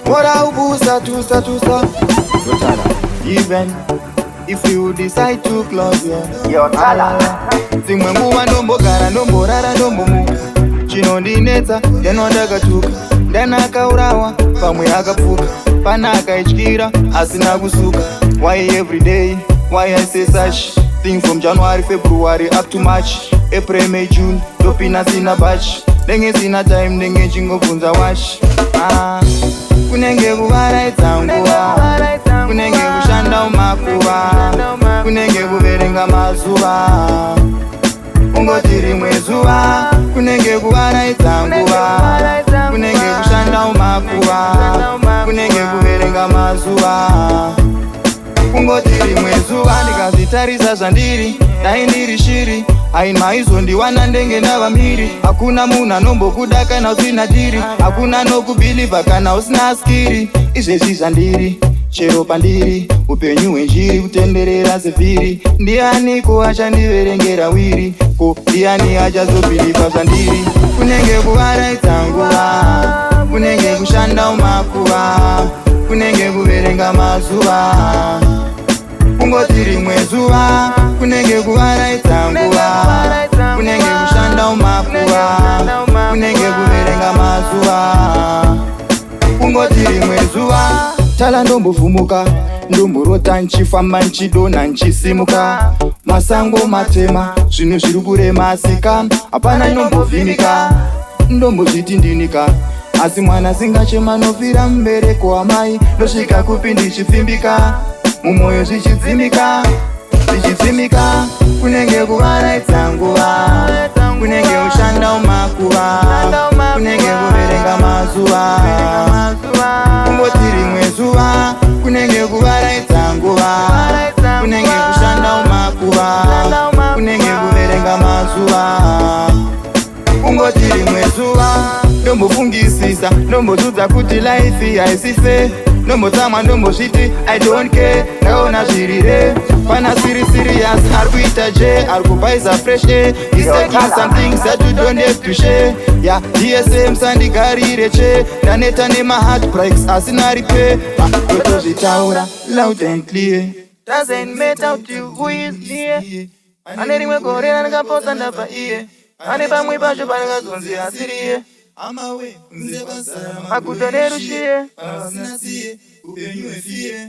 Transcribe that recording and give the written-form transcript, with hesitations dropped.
Mora ubusa tusa. Even if you decide to close Yo Tala. Zimwe nguwa ndombogara ndomborara ndombomuka chinondinetsa ndenondakatuka ndanakaurawa pamwe akapfuka pana akaityira asina kusuka. Why every day? Why I say such thing from January, February up to March, April, May, June, dopina sina batch. Denge sina time, denge chingobvunza wash. Kunenge kuvaraidza nguva, kunenge kushanda umakuva, kunenge kuverenga mazuva, ungoti rimwe zuva. Kunenge kuvaraidza nguva, kunenge kushanda umakuva, kunenge kuverenga mazuva, ungoti rimwe zuva. Ndikazitarisa zvandiri dai ndiri shiri, haini maizondiwana ndenge ndava mhiri. Hakuna munhu anombokuda kana usina tiri, hakuna nokubhilivha kana usina skiri. Izvezvi zvandiri chero pandiri, upenyu hwenjiri kutenderera sevhiri. Ndianiko achandiverengera wiri? Ko ndiani achazobhilivha zvandiri? Kunenge kuvaraidza nguva, kunenge kushanda umakuva, kunenge kuverenga mazuva, ungoti rimwe zuva. Kunenge kuvaraidza nguva, kunenge kushanda umakuva, kunenge kuverenga mazuva, ungoti rimwe zuva. Tala ndombovhumuka, ndomborota nchifamba nchidonha nchisimuka. Masango matema, zvinhu zviri kurema sika, hapana inombovhimika. Ndombozviti ndinika, asi mwana singachema nofira mubereko wamai. Ndosvika kupi ndichipfimbika, mumwoyo zvichidzimika. Kunenge kuvaraidza nguva, kunenge kushanda umakuva, kunenge kuverenga mazuva, ungoti rimwe zuva. Kunenge kuvaraidza nguva, kunenge kushanda umakuva, kunenge kuverenga mazuva, ungoti rimwe zuva. Ndombofungisisa, ndombozudza kuti life haisi fair. Ndombotsamwa ndombozviti I don't care, ndaona zvirire. Pana siri serious, ari kuita je, ari kupaisa fresh air. He's taking some things that you don't have to share. Yeah, DSM sandigarire che, ndaneta nema heartbreaks asina repair. Totozvitaura loud and clear, doesn't matter to you who is near. Ane rimwe gore randakaposa ndabva iye, ane pamwe pacho pandakazonzi asiriye. Amawe kunze bazara maguta nerushiye, pasina siye upenyu hwefire.